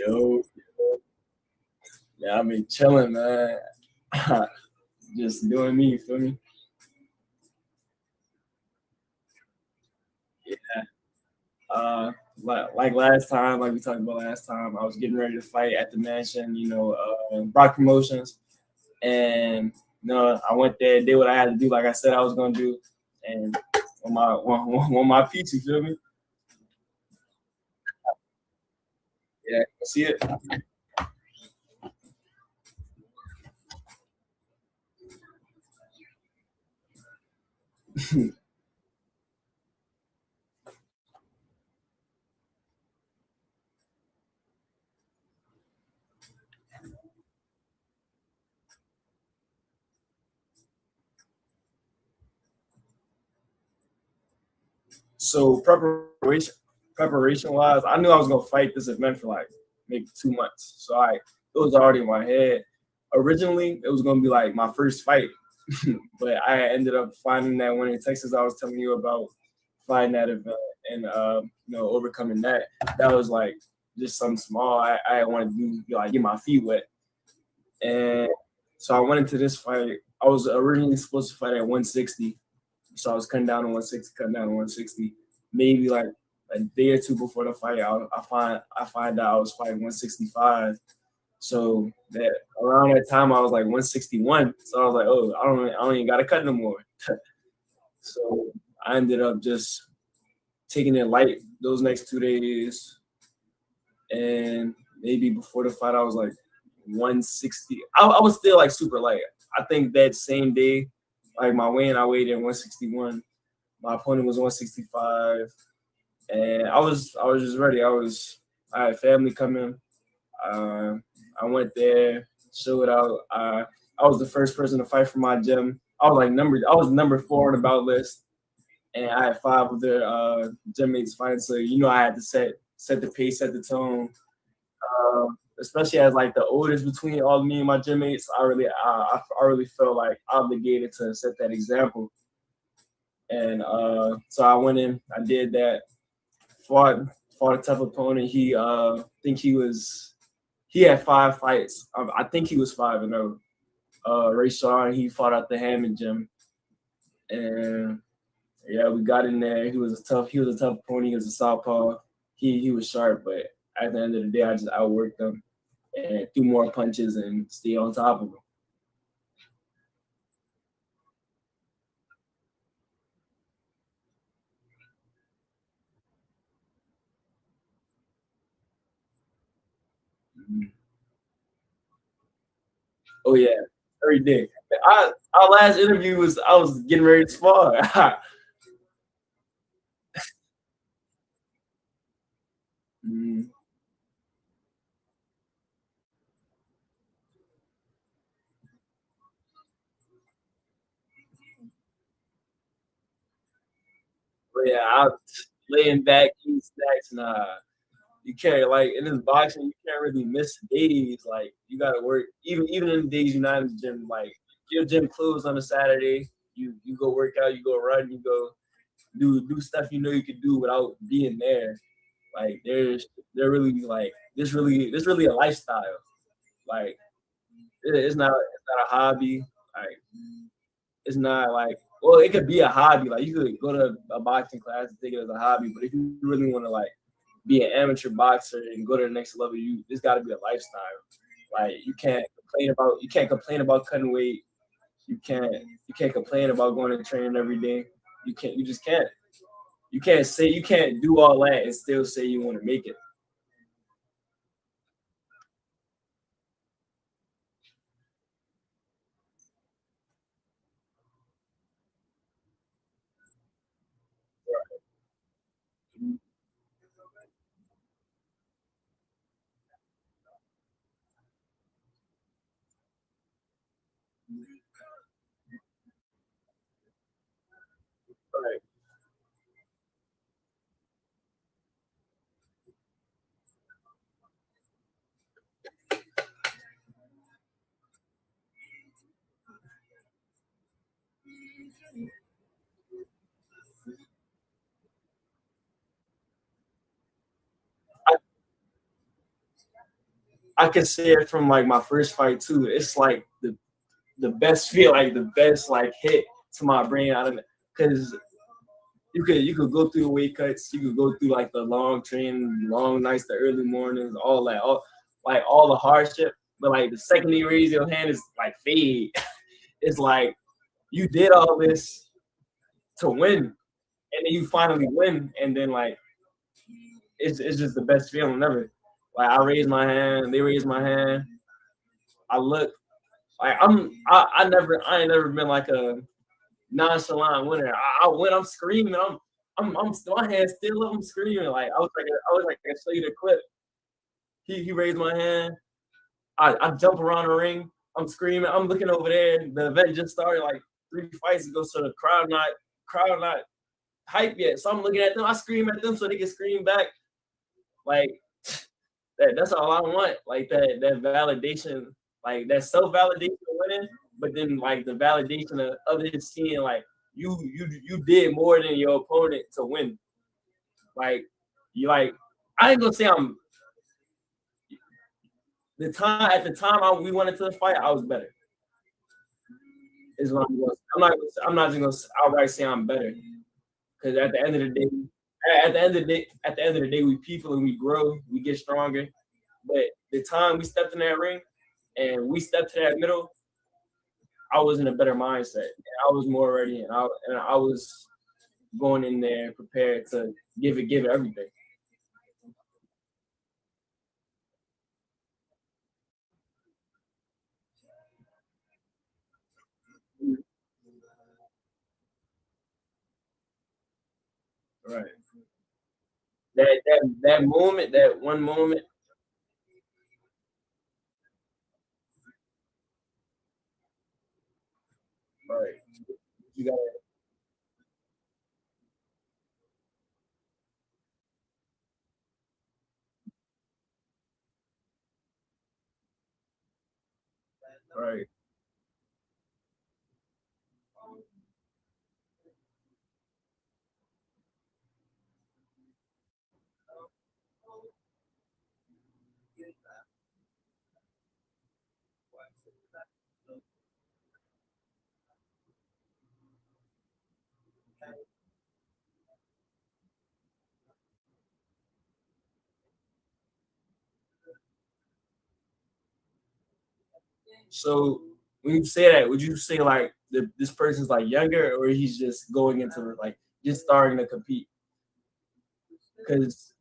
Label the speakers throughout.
Speaker 1: Yo, yeah, I been chilling, man. Just doing me, you feel me? Yeah. Uh, like last time, like we talked about last time, I was getting ready to fight at the mansion, Brock Promotions, and I went there, did what I had to do, like I said I was gonna do, and on my piece, you feel me? Yeah, see it. So preparation wise, I knew I was gonna fight this event for like maybe 2 months. So it was already in my head. Originally, it was gonna be like my first fight, but I ended up finding that one in Texas I was telling you about, finding that event and overcoming that. That was like just something small. I wanted to do, like, get my feet wet, and so I went into this fight. I was originally supposed to fight at 160, so I was cutting down to 160, cutting down to 160. Maybe like a day or two before the fight, I find out I was fighting 165. So that around that time I was like 161. So I was like, oh, I don't even gotta cut no more. So I ended up just taking it light those next 2 days, and maybe before the fight I was like 160. I was still like super light. I think that same day, like my weigh-in, I weighed in 161. My opponent was 165, and I was just ready. I had family coming. Uh, I went there, showed out. I was the first person to fight for my gym. I was number 4 on the bout list, and I had 5 of their gym mates fighting. So I had to set the pace, set the tone. Uh, Especially as like the oldest between all me and my gym mates, I really felt like obligated to set that example. And so I went in, I did that, fought fought a tough opponent. Think he had 5 fights. I think he was 5-0. Ray Shaw, he fought at the Hammond gym, and yeah, we got in there. He was a tough opponent. He was a southpaw. He was sharp, but at the end of the day, I just outworked him and threw more punches and stay on top of him. Oh yeah, every day. Our last interview was I was getting ready to spar. Mm. But yeah, I laying back, eating snacks, nah. You can't, like, in this boxing, you can't really miss days. Like, you gotta work. Even in the days you're not in the gym, like your gym closed on a Saturday, you go work out, you go run, you go do stuff you could do without being there. Like they're really like this really a lifestyle. Like it's not a hobby. Like it's not like, well, it could be a hobby. Like you could go to a boxing class and take it as a hobby, but if you really want to like be an amateur boxer and go to the next level, this got to be a lifestyle. Like you can't complain about cutting weight. You can't complain about going to training every day. You just can't. You can't do all that and still say you want to make it. Right. I can say it from like my first fight too. It's like the best feel, like the best like hit to my brain out of it. Because you could go through the weight cuts, you could go through like the long training, long nights, the early mornings, all that, all the hardship. But like the second you raise your hand, is like fade. It's like you did all this to win, and then you finally win, and then like it's just the best feeling ever. Like I raised my hand, they raised my hand. I look like I ain't never been like a nonchalant winner. I win, I'm screaming, I'm my hands still up, I'm screaming. Like I show you the clip. He raised my hand. I jump around the ring. I'm screaming. I'm looking over there. The event just started like 3 fights ago, so the crowd not hype yet. So I'm looking at them. I scream at them so they can scream back. Like that's all I want. Like that validation, like that self validation of winning, but then like the validation of others seeing like you did more than your opponent to win. Like you like I ain't gonna say I'm the time at the time we went into the fight, I was better. Is what I'm going. I'm not just gonna outright say I'm better because at the end of the day, at the end of the day, we people and we grow, we get stronger. But the time we stepped in that ring and we stepped to that middle, I was in a better mindset. And I was more ready, and I was going in there prepared to give it everything. Right. That moment, that one moment, right. You got right. So when you say that, would you say like this person's like younger, or he's just going into like just starting to compete? Because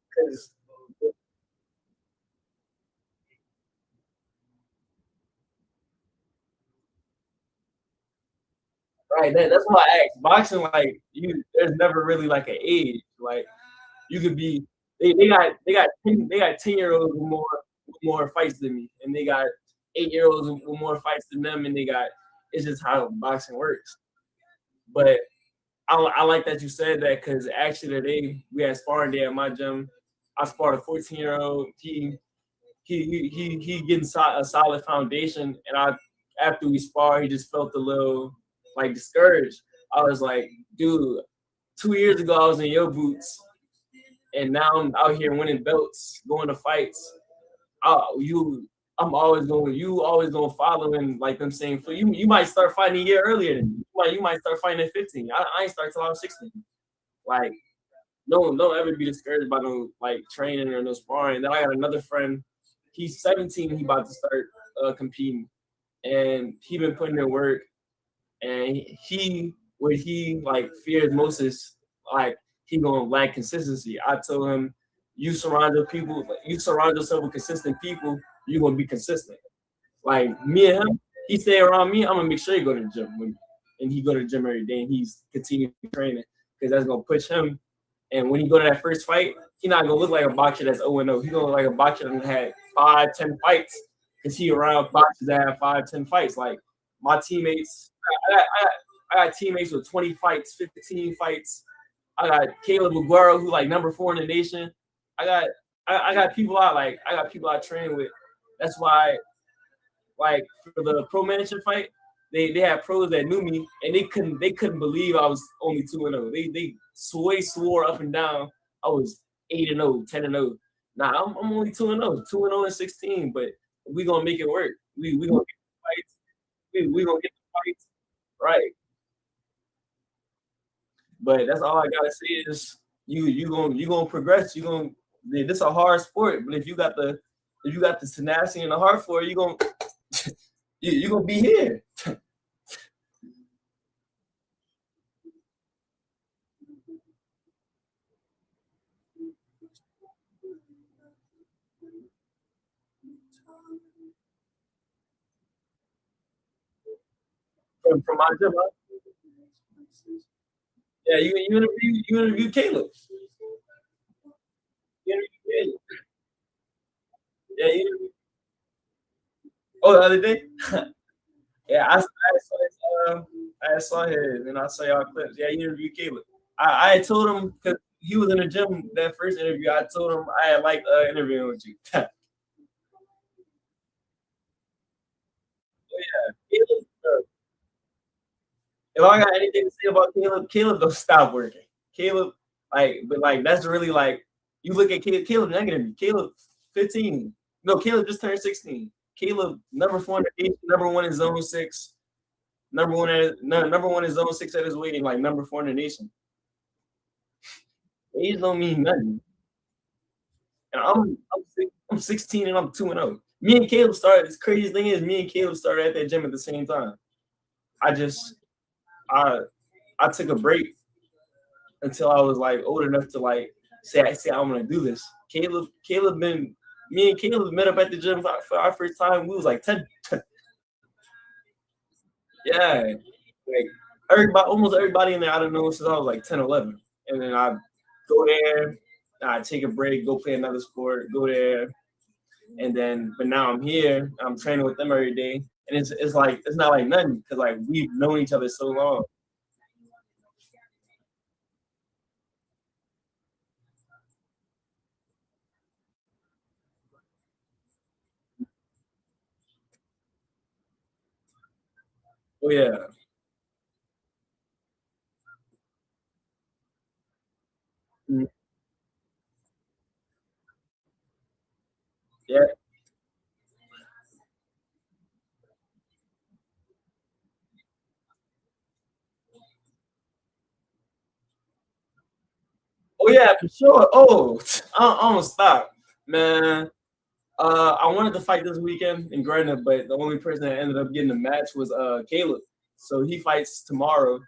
Speaker 1: because right, that's why I asked. Boxing, like there's never really like an age. Like you could be, they got 10-year olds with more fights than me, and they got 8-year olds with more fights than them, and they got it's just how boxing works. But I like that you said that because actually today we had sparring day at my gym. I sparred a 14-year-old. He getting a solid foundation, and I after we spar, he just felt a little like discouraged. I was like, dude, 2 years ago I was in your boots, and now I'm out here winning belts, going to fights. You, you always gonna follow in like them saying, for you might start fighting a year earlier than me. You might start fighting at 15. I ain't start till I was 16. Like, no, don't ever be discouraged by no like training or no sparring. Then I got another friend. He's 17. He about to start competing, and he been putting in work. And what he like fears most is like he gonna lack consistency. I told him, you surround yourself with consistent people, you're gonna be consistent. Like me and him, he stay around me, I'm gonna make sure he go to the gym with me. And he go to the gym every day and he's continuing training because that's gonna push him. And when he go to that first fight, he not gonna look like a boxer that's 0-0. He gonna look like a boxer that had 5, 10 fights because he around boxers that have 5, 10 fights. Like my teammates, I got teammates with 20 fights, 15 fights. I got Caleb Aguero, who like number 4 in the nation. I got I got people I got people I train with. That's why like for the pro manager fight, they had pros that knew me and they couldn't believe I was only 2-0. They swore up and down I was 8-0, 10-0. Nah, I'm only 2-0, 2-0 and 16, but we gonna make it work. We gonna get the fights. We gonna get the fights right. But that's all I gotta say is you gonna progress. You gonna this a hard sport, but if you got the tenacity and the heart for it, you gonna you gonna be here. From my gym, huh? Yeah, you interview Caleb. You interview Caleb. Yeah, you interview, oh, the other day. Yeah, I saw his, and I saw y'all clips. Yeah, you interviewed Caleb. I had told him because he was in the gym that first interview. I told him I had liked interviewing with you. Oh yeah, Caleb. If I got anything to say about Caleb, Caleb don't stop working. Caleb, but that's really like you look at Caleb negative. Caleb 15. No, Caleb just turned 16. Caleb number 4 in the nation, number one in zone six, number one in zone six at his weight, and like number 4 in the nation. Age don't mean nothing. And I'm 16 and I'm 2-0. Me and Caleb started. The craziest thing is me and Caleb started at that gym at the same time. I just I I took a break until I was like old enough to like say I want to do this. Caleb been me and Caleb met up at the gym for our first time. We was like 10. Yeah, like almost everybody in there I don't know since I was like 10, 11. And then I go there, I take a break, go play another sport, go there, and then but now I'm here. I'm training with them every day, and it's like it's not like nothing because like we've known each other so long. Oh yeah. Mhm. Yeah. Oh yeah, for sure. Oh, I almost stopped, man. I wanted to fight this weekend in Grenada, but the only person that ended up getting the match was Caleb. So he fights tomorrow,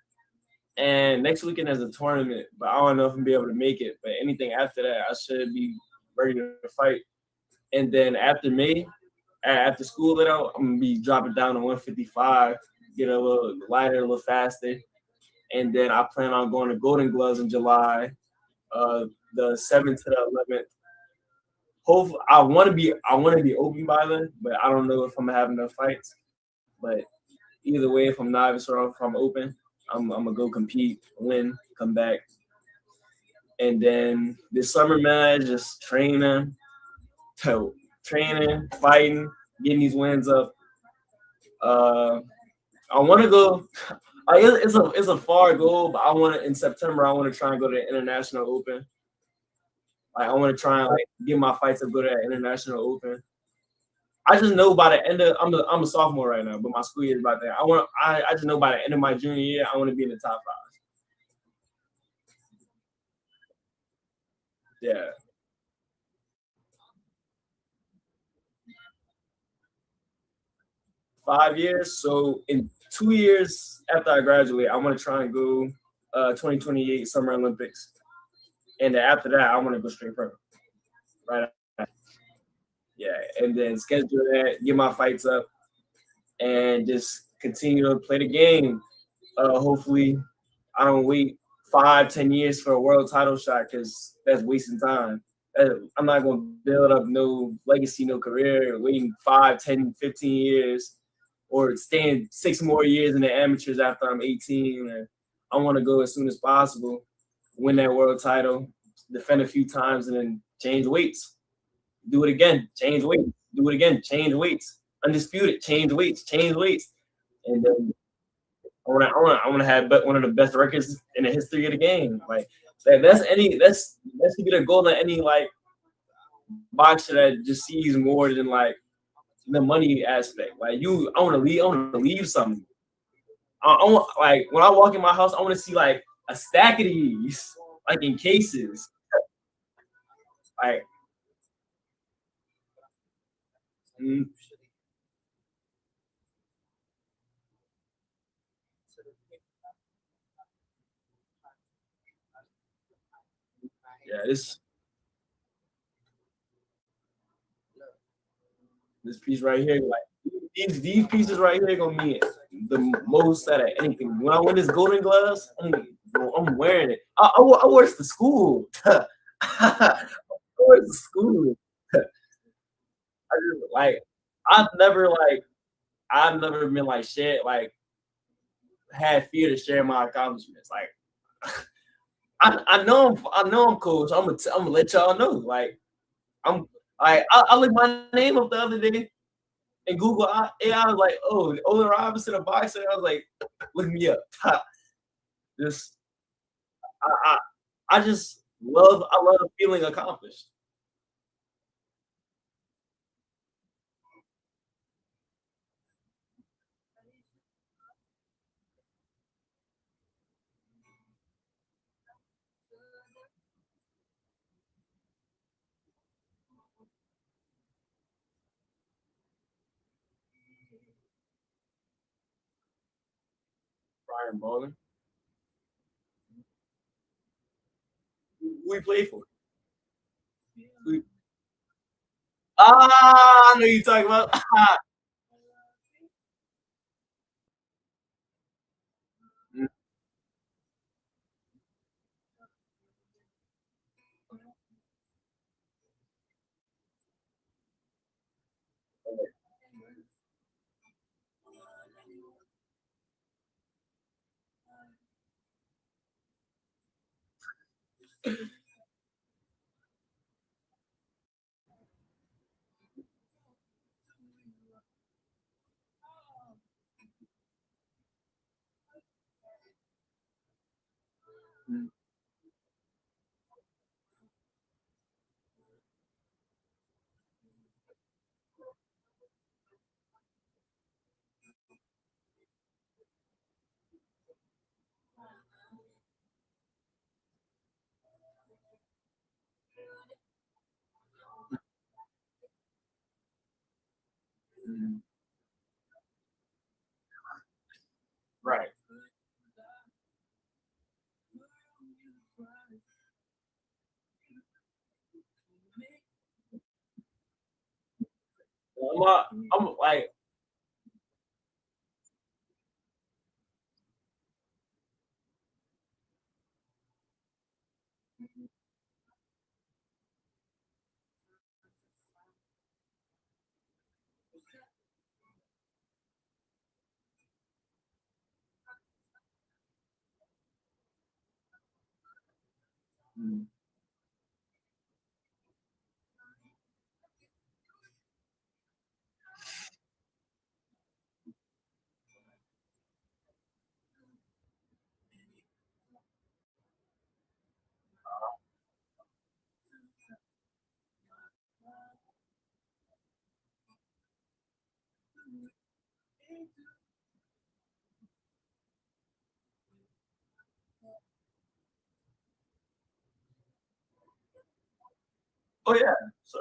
Speaker 1: and next weekend there's a tournament, but I don't know if I'm gonna be able to make it. But anything after that, I should be ready to fight. And then after May, after school let out, I'm gonna be dropping down to 155, get a little lighter, a little faster, and then I plan on going to Golden Gloves in July, the 7th to the 11th. Hopefully, I want to be open by then, but I don't know if I'm gonna have enough fights. But either way, if I'm novice or if I'm open, I'm gonna go compete, win, come back, and then this summer, man, just training, fighting, getting these wins up. Uh, I want to go. It's a far goal, but I want to in September. I want to try and go to the International Open. Like I want to try and like get my fights to go to that International Open. I just know by the end of I'm a sophomore right now, but my school year is about that. I just know by the end of my junior year, I want to be in the top five. Yeah, 5 years. So in 2 years after I graduate, I want to try and go 2028 Summer Olympics, and then after that, I want to go straight pro. Right. Yeah, and then schedule that, get my fights up, and just continue to play the game. Hopefully, I don't wait 5, 10 years for a world title shot because that's wasting time. I'm not going to build up no legacy, no career, waiting 5, 10, 15 years, or staying 6 more years in the amateurs after I'm 18. And I want to go as soon as possible, win that world title, defend a few times, and then change weights. Do it again, change weights. Do it again, change weights. Undisputed, change weights, change weights. And then I want to have one of the best records in the history of the game. Like That should be the goal of any like boxer that just sees more than like the money aspect. Like I want to leave something. I want like when I walk in my house, I want to see like a stack of these, like in cases. Like, mm, yeah, this piece right here, like these pieces right here gonna mean the most out of anything. When I win this Golden Gloves, I'm wearing it. I wear it to school. I wear it to school. I just, like I've never like I've never been like shared like had fear to share my accomplishments. Like I know I'm cool. So I'm gonna let y'all know. Like I'm I looked my name up the other day and Google AI was like, oh, OLEN Robinson, a boxer. I was like, look me up. Just I, I just I love feeling accomplished. Brian Bowling. Who we play for? We, I know you talking about. Right. I'm like, oh yeah. So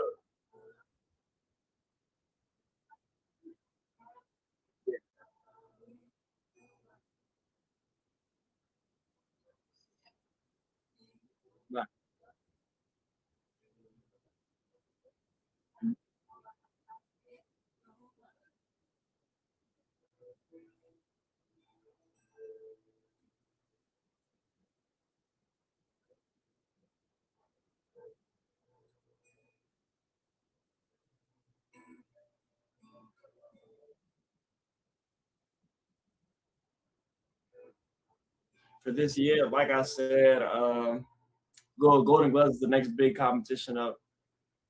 Speaker 1: nah, for this year, like I said, Golden Gloves is the next big competition up.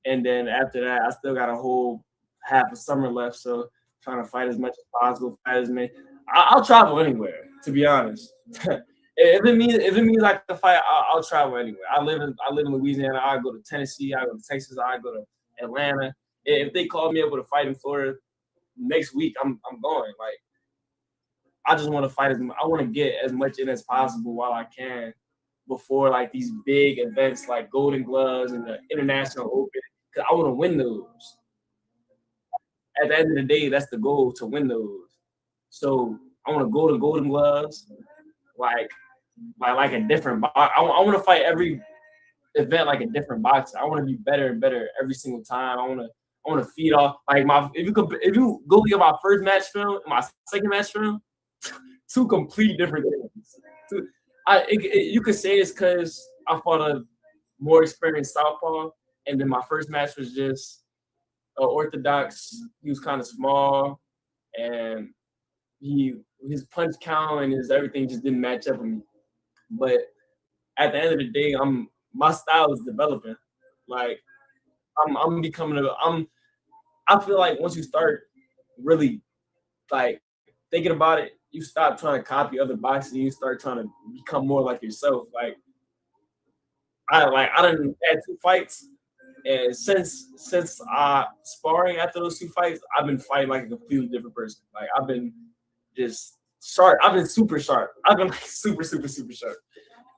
Speaker 1: And then after that, I still got a whole half of summer left. So trying to fight as much as possible, fight as many. I'll travel anywhere, to be honest. if it means I can fight, I'll travel anywhere. I live in Louisiana. I go to Tennessee. I go to Texas. I go to Atlanta. If they call me able to fight in Florida next week, I'm going. Like I just want to fight I want to get as much in as possible while I can before like these big events like Golden Gloves and the International Open. Cause I want to win those. At the end of the day, that's the goal to win those. So I want to go to Golden Gloves, like like a different. I want to fight every event like a different boxer. I want to be better and better every single time. I want to feed off like my. If you go look at my first match film, my second match film, two complete different things. You could say it's because I fought a more experienced southpaw, and then my first match was just orthodox. He was kind of small, and his punch count and his everything just didn't match up with me. But at the end of the day, my style is developing. Like I'm becoming I feel like once you start really like thinking about it, you stop trying to copy other boxers and you start trying to become more like yourself. Like I done had two fights, and since sparring after those two fights, I've been fighting like a completely different person. Like I've been just sharp. I've been super sharp. I've been like super sharp.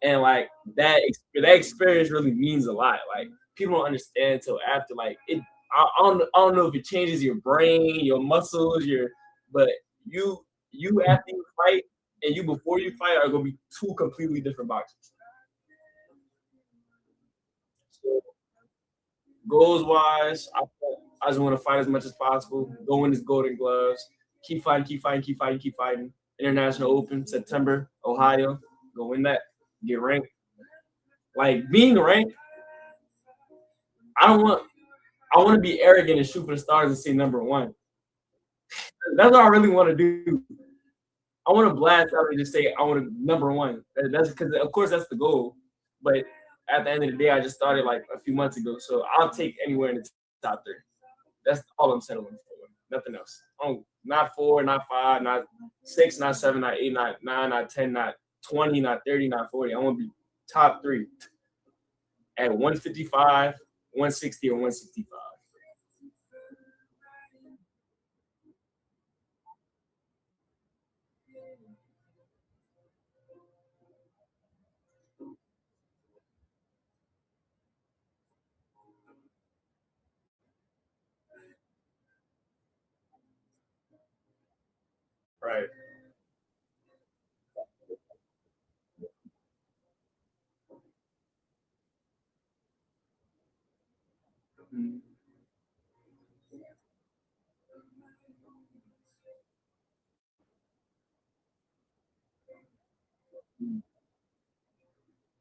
Speaker 1: And like that experience really means a lot. Like people don't understand until after. Like it, I don't know if it changes your brain, your muscles, but you after you fight and you before you fight are gonna be two completely different boxers. So goals wise, I just want to fight as much as possible. Go win his Golden Gloves. Keep fighting, keep fighting, keep fighting, keep fighting. International Open September, Ohio. Go win that. Get ranked. Like being ranked, I don't want. I want to be arrogant and shoot for the stars and say number one. That's what I really want to do. I want to blast out and just say I want to number one. That's because of course that's the goal. But at the end of the day, I just started like a few months ago, so I'll take anywhere in the top three. That's all I'm settling for. Nothing else. Not four, not five, not six, not seven, not eight, not nine, not 10, not 20, not 30, not 40. I want to be top three at 155, 160, or 165. Right. Mhm.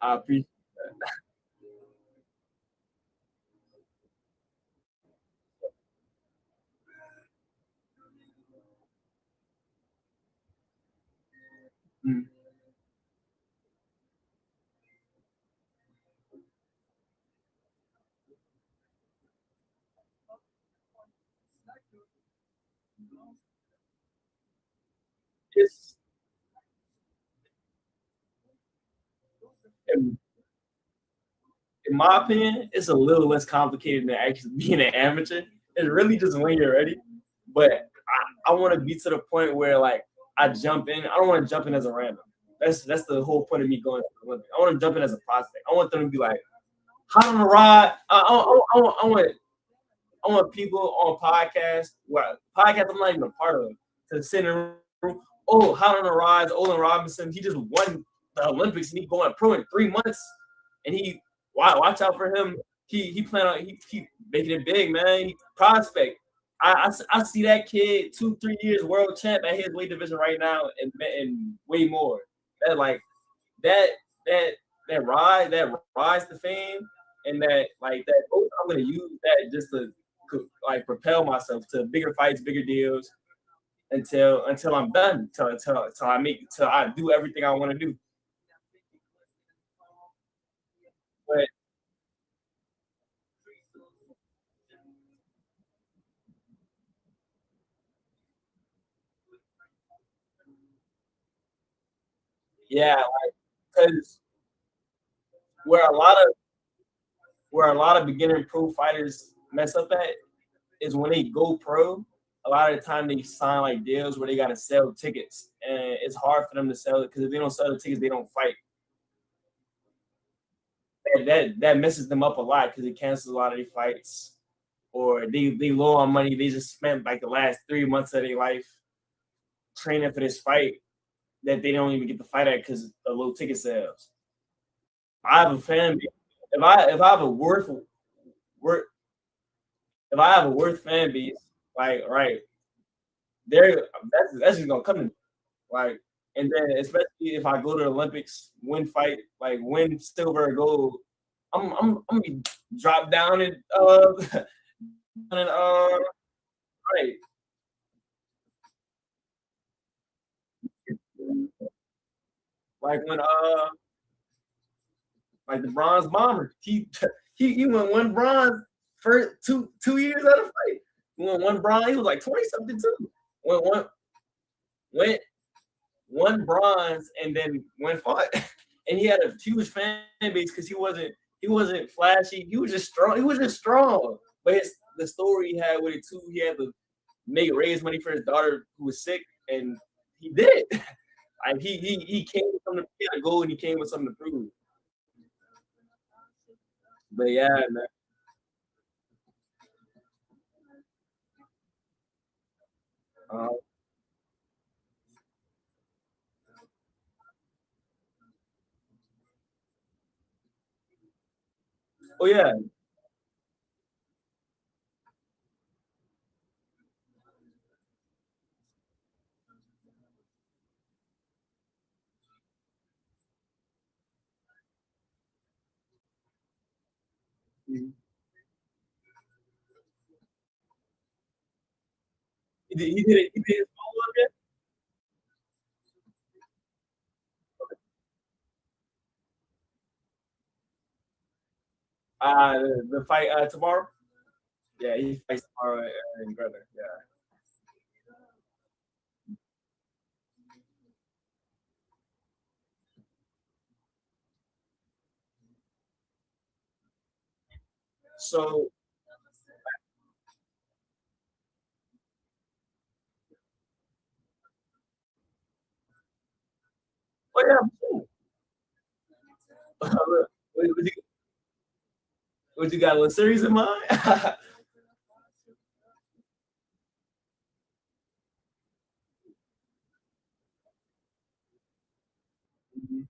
Speaker 1: I appreciate mm. It's in, in my opinion, it's a little less complicated than actually being an amateur. It's really just when you're ready. But I want to be to the point where like I jump in. I don't want to jump in as a random. That's the whole point of me going to the Olympics. I want to jump in as a prospect. I want them to be like hot on the ride. I want people on podcasts, I'm not even a part of, to sit in a room. Oh, hot on the rise, OLEN Robinson. He just won the Olympics and he going pro in 3 months. And watch out for him. He plan on he making it big, man. Prospect. I see that kid 2 3 years world champ at his weight division right now and way more. That like that that that rise to fame and that like that I'm gonna use that just to like propel myself to bigger fights, bigger deals until I'm done, till I make till I do everything I want to do. But yeah, because where a lot of where a lot of beginner pro fighters mess up at is when they go pro. A lot of the time they sign like deals where they gotta sell tickets, and it's hard for them to sell it because if they don't sell the tickets, they don't fight. And that messes them up a lot because it cancels a lot of their fights, or they low on money. They just spent like the last 3 months of their life training for this fight that they don't even get to fight at because of low ticket sales. I have a fan base. If I have a worth if I have a worth fan base, like right, there that's just gonna come to me. Like, and then especially if I go to the Olympics, win fight, like win silver or gold, I'm gonna be dropped down and and right. Like when like the bronze bomber, he won one bronze for two years out of fight. He won one bronze. He was like 20 something too. Went went one bronze and then one fought. And he had a huge fan base because he wasn't flashy. He was just strong. He was just strong. But the story he had with it too, he had to raise money for his daughter who was sick, and he did it. Like he came with something. He had a goal, and he came with something to prove. But yeah, man. Uh, oh yeah. Mhm. He did his follow up yet? The fight tomorrow. Yeah, he fights tomorrow in brother. Yeah. So, oh yeah, cool. What you got a little series in mind? Mhm.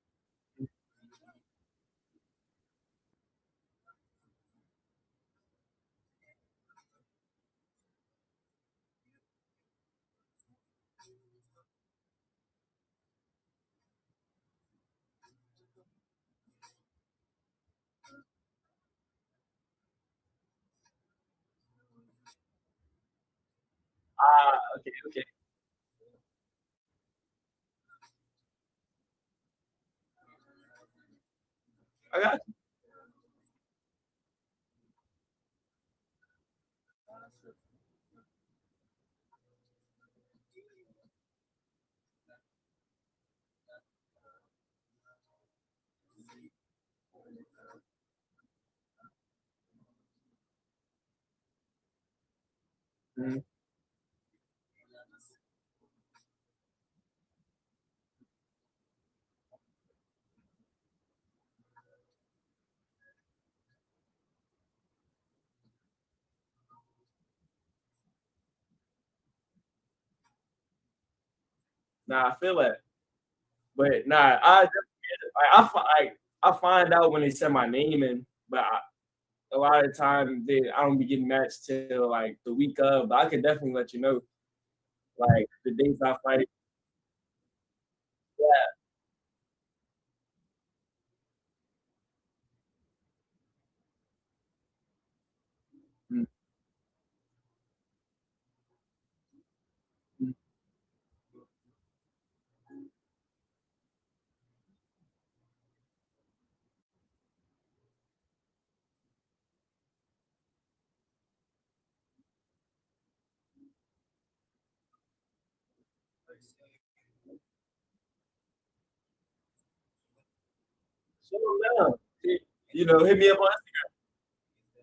Speaker 1: Okay, okay. I got you. Mhm. Nah, I feel that. But nah, I find out when they send my name in, but a lot of the time I don't be getting matched till like the week of. But I could definitely let you know like the dates I fight. Yeah. Mm, mm. Show them down. You know, hit me up on Instagram.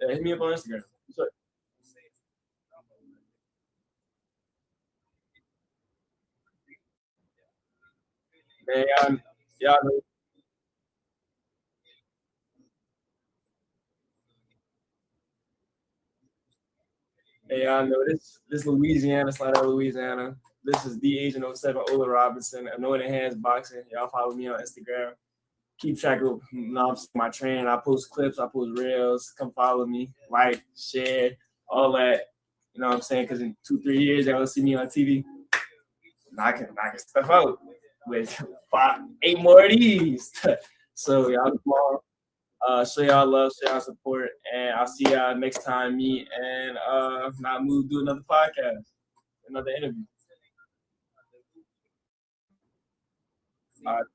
Speaker 1: Yeah, hit me up on Instagram. So, man, y'all know, hey, y'all know this Louisiana, Slide Louisiana. This is the Agent '07 OLEN Robinson, Anointed Hands Boxing. Y'all follow me on Instagram. Keep track of my training. I post clips, I post reels. Come follow me, like, share, all that. You know what I'm saying? Because in 2, 3 years, y'all will see me on TV knocking stuff out with 5, 8 more of these. So y'all come on, show y'all love, show y'all support, and I'll see y'all next time. Me and not move do another podcast, another interview. Of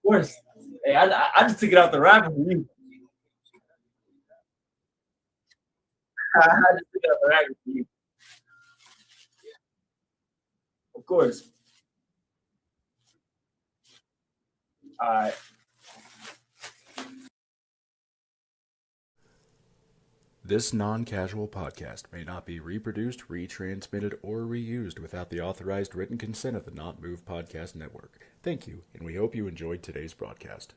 Speaker 1: course. Hey, I just took it out the rapper for you. I just took it out the rapper for you. Of course. All right.
Speaker 2: This non-casual podcast may not be reproduced, retransmitted, or reused without the authorized written consent of the Not Move Podcast Network. Thank you, and we hope you enjoyed today's broadcast.